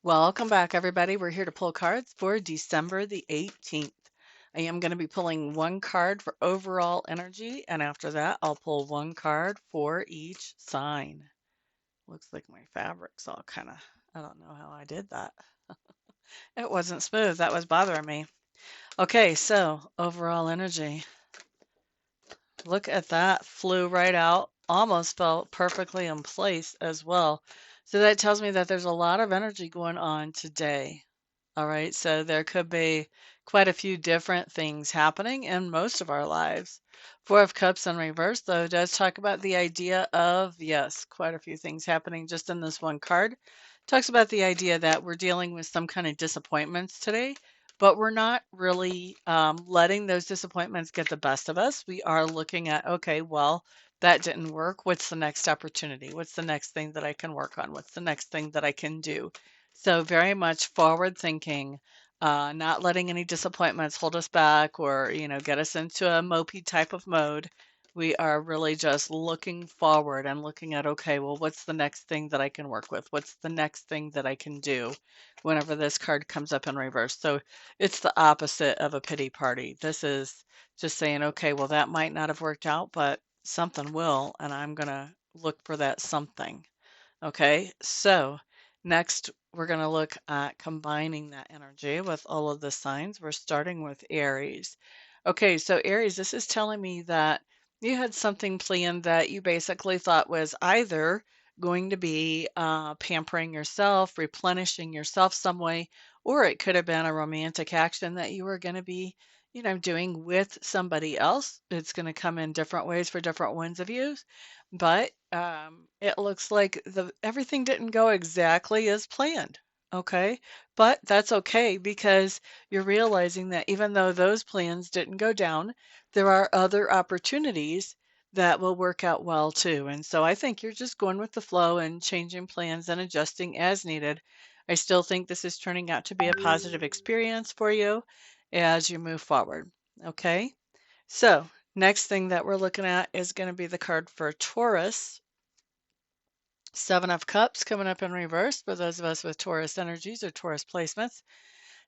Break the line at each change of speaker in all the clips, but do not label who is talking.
Welcome back, everybody. We're here to pull cards for December the 18th. I am going to be pulling one card for overall energy, and after that, I'll pull one card for each sign. Looks like my fabric's all kind of, I don't know how I did that. It wasn't smooth. That was bothering me. Okay, so overall energy. Look at that. Flew right out. Almost felt perfectly in place as well. So that tells me that there's a lot of energy going on today. All right, so there could be quite a few different things happening in most of our lives. Four of Cups in reverse, though, does talk about the idea of, yes, quite a few things happening just in this one card. Talks about the idea that we're dealing with some kind of disappointments today, but we're not really letting those disappointments get the best of us. We are looking at, okay, well, that didn't work. What's the next opportunity? What's the next thing that I can work on? What's the next thing that I can do? So very much forward thinking, not letting any disappointments hold us back or, get us into a mopey type of mode. We are really just looking forward and looking at, okay, well, what's the next thing that I can work with? What's the next thing that I can do whenever this card comes up in reverse? So it's the opposite of a pity party. This is just saying, okay, well, that might not have worked out, but something will, and I'm going to look for that something. Okay, so next we're going to look at combining that energy with all of the signs. We're starting with Aries. Okay, so Aries, this is telling me that you had something planned that you basically thought was either going to be pampering yourself, replenishing yourself some way, or it could have been a romantic action that you were going to be, doing with somebody else. It's going to come in different ways for different ones of you. But it looks like the everything didn't go exactly as planned. Okay. But that's okay because you're realizing that even though those plans didn't go down, there are other opportunities that will work out well too. And so I think you're just going with the flow and changing plans and adjusting as needed. I still think this is turning out to be a positive experience for you as you move forward. Okay. So, next thing that we're looking at is going to be the card for Taurus. Seven of Cups coming up in reverse for those of us with Taurus energies or Taurus placements.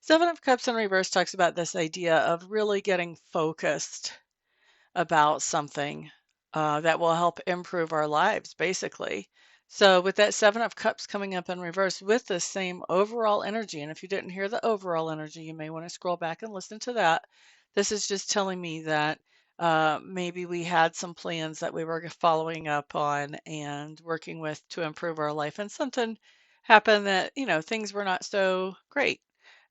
Seven of Cups in reverse talks about this idea of really getting focused about something that will help improve our lives, basically. So, with that Seven of Cups coming up in reverse with the same overall energy, and if you didn't hear the overall energy, you may want to scroll back and listen to that. This is just telling me that maybe we had some plans that we were following up on and working with to improve our life, and something happened that, things were not so great.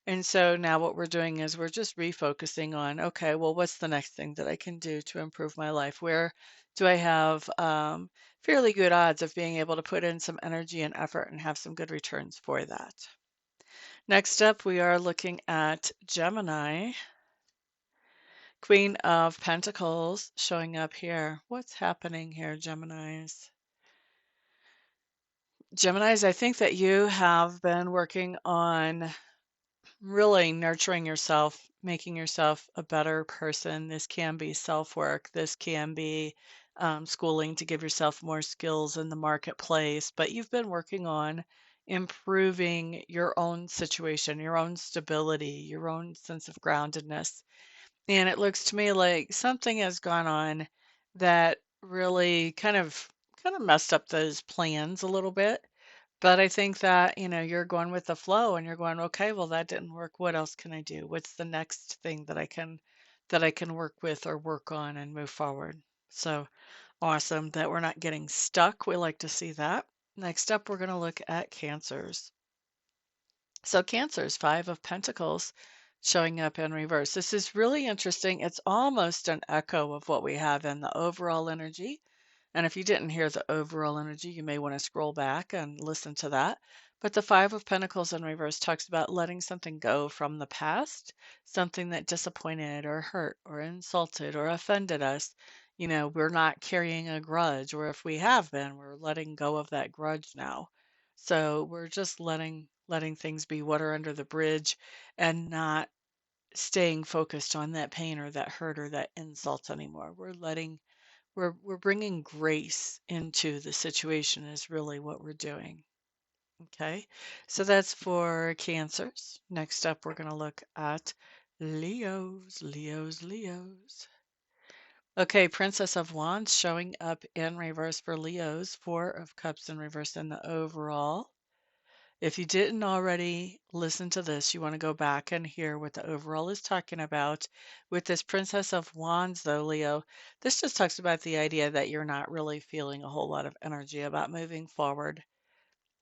And so now what we're doing is we're just refocusing on, okay, well, what's the next thing that I can do to improve my life? Where do I have fairly good odds of being able to put in some energy and effort and have some good returns for that? Next up, we are looking at Gemini, Queen of Pentacles showing up here. What's happening here, Geminis? Geminis, I think that you have been working on really nurturing yourself, making yourself a better person. This can be self work, this can be schooling to give yourself more skills in the marketplace, but you've been working on improving your own situation, your own stability, your own sense of groundedness. And it looks to me like something has gone on that really kind of messed up those plans a little bit. But I think that, you're going with the flow and you're going, okay, well, that didn't work. What else can I do? What's the next thing that I can work with or work on and move forward? So awesome that we're not getting stuck. We like to see that. Next up, we're going to look at cancers. So cancers, Five of Pentacles showing up in reverse. This is really interesting. It's almost an echo of what we have in the overall energy. And if you didn't hear the overall energy, you may want to scroll back and listen to that. But the Five of Pentacles in reverse talks about letting something go from the past, something that disappointed or hurt or insulted or offended us. We're not carrying a grudge, or if we have been, we're letting go of that grudge now. So we're just letting things be water under the bridge and not staying focused on that pain or that hurt or that insult anymore. We're bringing grace into the situation is really what we're doing. Okay, so that's for Cancers. Next up, we're going to look at Leos, Leos, Leos. Okay, Princess of Wands showing up in reverse for Leos, Four of Cups in reverse in the overall. If you didn't already listen to this, you want to go back and hear what the overall is talking about. With this Princess of Wands, though, Leo, this just talks about the idea that you're not really feeling a whole lot of energy about moving forward.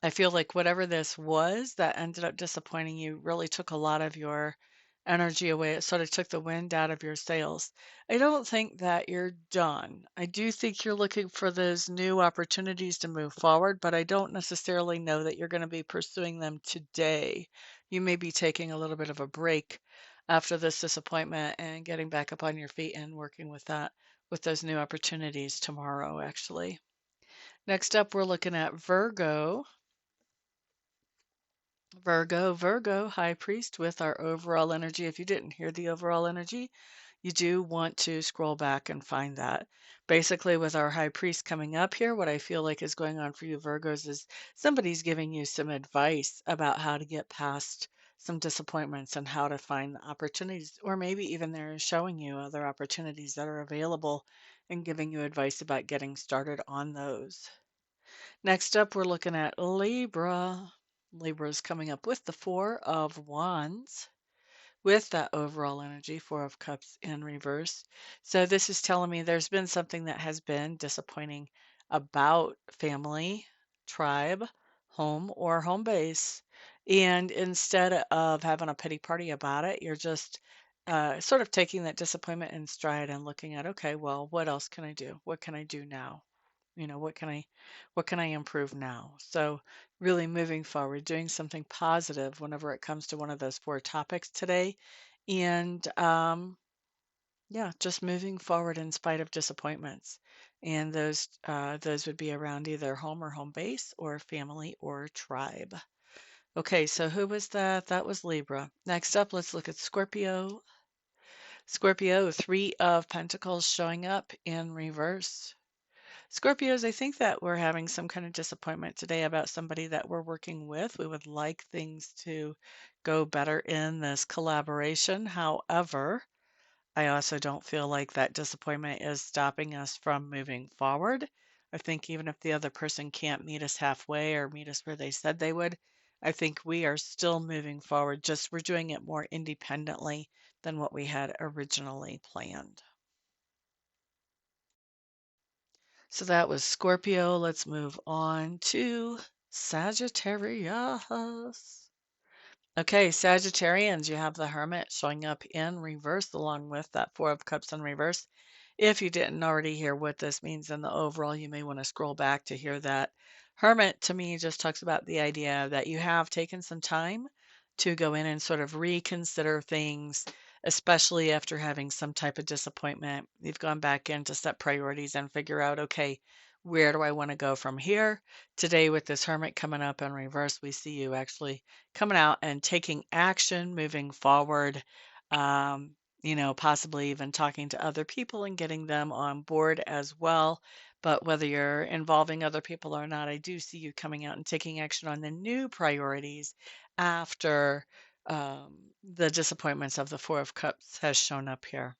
I feel like whatever this was that ended up disappointing you really took a lot of your energy away. It sort of took the wind out of your sails. I don't think that you're done. I do think you're looking for those new opportunities to move forward, but I don't necessarily know that you're going to be pursuing them today. You may be taking a little bit of a break after this disappointment and getting back up on your feet and working with that, with those new opportunities tomorrow, actually. Next up, we're looking at Virgo. Virgo, High Priest with our overall energy. If you didn't hear the overall energy, you do want to scroll back and find that. Basically, with our High Priest coming up here, what I feel like is going on for you, Virgos, is somebody's giving you some advice about how to get past some disappointments and how to find the opportunities, or maybe even they're showing you other opportunities that are available and giving you advice about getting started on those. Next up, we're looking at Libra. Libra is coming up with the Four of Wands with that overall energy, Four of Cups in reverse. So this is telling me there's been something that has been disappointing about family, tribe, home, or home base. And instead of having a pity party about it, you're just sort of taking that disappointment in stride and looking at, okay, well, what else can I do? What can I do now? What can I improve now? So really moving forward, doing something positive whenever it comes to one of those four topics today. And yeah, just moving forward in spite of disappointments. And those would be around either home or home base or family or tribe. Okay, so who was that? That was Libra. Next up, let's look at Scorpio. Scorpio, Three of Pentacles showing up in reverse. Scorpios, I think that we're having some kind of disappointment today about somebody that we're working with. We would like things to go better in this collaboration. However, I also don't feel like that disappointment is stopping us from moving forward. I think even if the other person can't meet us halfway or meet us where they said they would, I think we are still moving forward. Just we're doing it more independently than what we had originally planned. So that was Scorpio. Let's move on to Sagittarius. Okay, Sagittarians, you have the Hermit showing up in reverse along with that Four of Cups in reverse. If you didn't already hear what this means in the overall, you may want to scroll back to hear that. Hermit to me just talks about the idea that you have taken some time to go in and sort of reconsider things, especially after having some type of disappointment. You've gone back in to set priorities and figure out, okay, where do I want to go from here? Today, with this Hermit coming up in reverse, we see you actually coming out and taking action, moving forward, possibly even talking to other people and getting them on board as well. But whether you're involving other people or not, I do see you coming out and taking action on the new priorities after the disappointments of the Four of Cups has shown up here.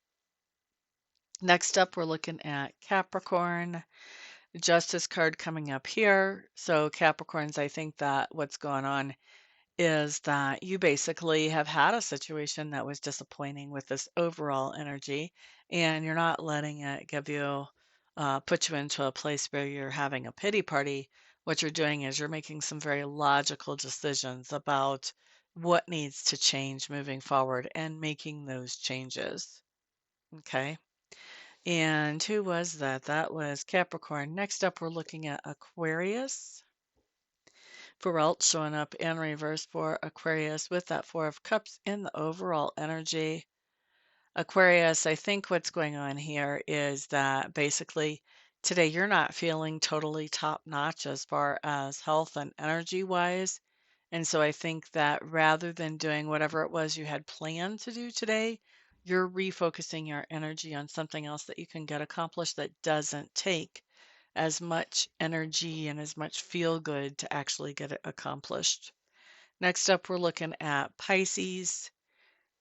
Next up, we're looking at Capricorn. Justice card coming up here. So Capricorns, I think that what's going on is that you basically have had a situation that was disappointing with this overall energy, and you're not letting it put you into a place where you're having a pity party. What you're doing is you're making some very logical decisions about what needs to change moving forward and making those changes. Okay. And who was that? That was Capricorn. Next up, we're looking at Aquarius. Feralt showing up in reverse for Aquarius with that Four of Cups in the overall energy. Aquarius, I think what's going on here is that basically today you're not feeling totally top notch as far as health and energy wise. And so I think that rather than doing whatever it was you had planned to do today, you're refocusing your energy on something else that you can get accomplished that doesn't take as much energy and as much feel good to actually get it accomplished. Next up, we're looking at Pisces.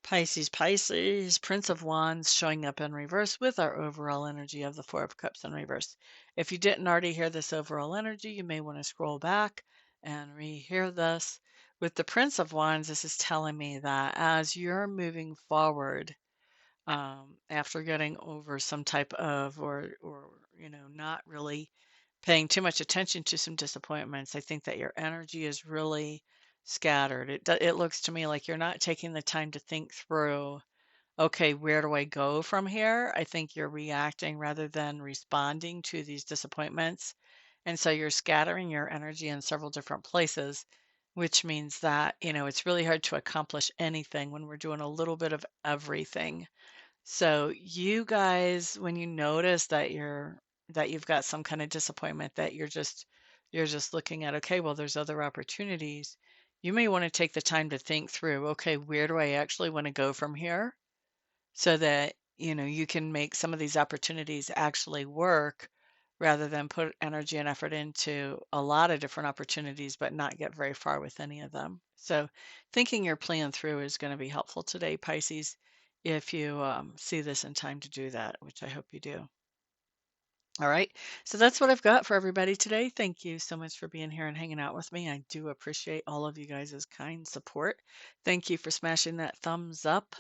Pisces, Prince of Wands showing up in reverse with our overall energy of the Four of Cups in reverse. If you didn't already hear this overall energy, you may want to scroll back and rehear this. With the Prince of Wands, this is telling me that as you're moving forward, after getting over some type of, or not really paying too much attention to some disappointments, I think that your energy is really scattered. It looks to me like you're not taking the time to think through, okay, where do I go from here? I think you're reacting rather than responding to these disappointments. And so you're scattering your energy in several different places, which means that, it's really hard to accomplish anything when we're doing a little bit of everything. So you guys, when you notice that you've got some kind of disappointment, that you're just looking at, okay, well, there's other opportunities. You may want to take the time to think through, okay, where do I actually want to go from here? So that, you can make some of these opportunities actually work rather than put energy and effort into a lot of different opportunities, but not get very far with any of them. So thinking your plan through is going to be helpful today, Pisces, if you see this in time to do that, which I hope you do. All right. So that's what I've got for everybody today. Thank you so much for being here and hanging out with me. I do appreciate all of you guys' kind support. Thank you for smashing that thumbs up,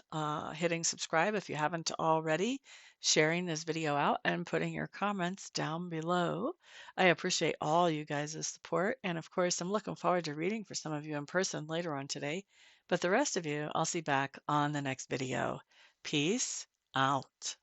hitting subscribe if you haven't already, sharing this video out, and putting your comments down below. I appreciate all you guys' support. And of course, I'm looking forward to reading for some of you in person later on today. But the rest of you, I'll see back on the next video. Peace out.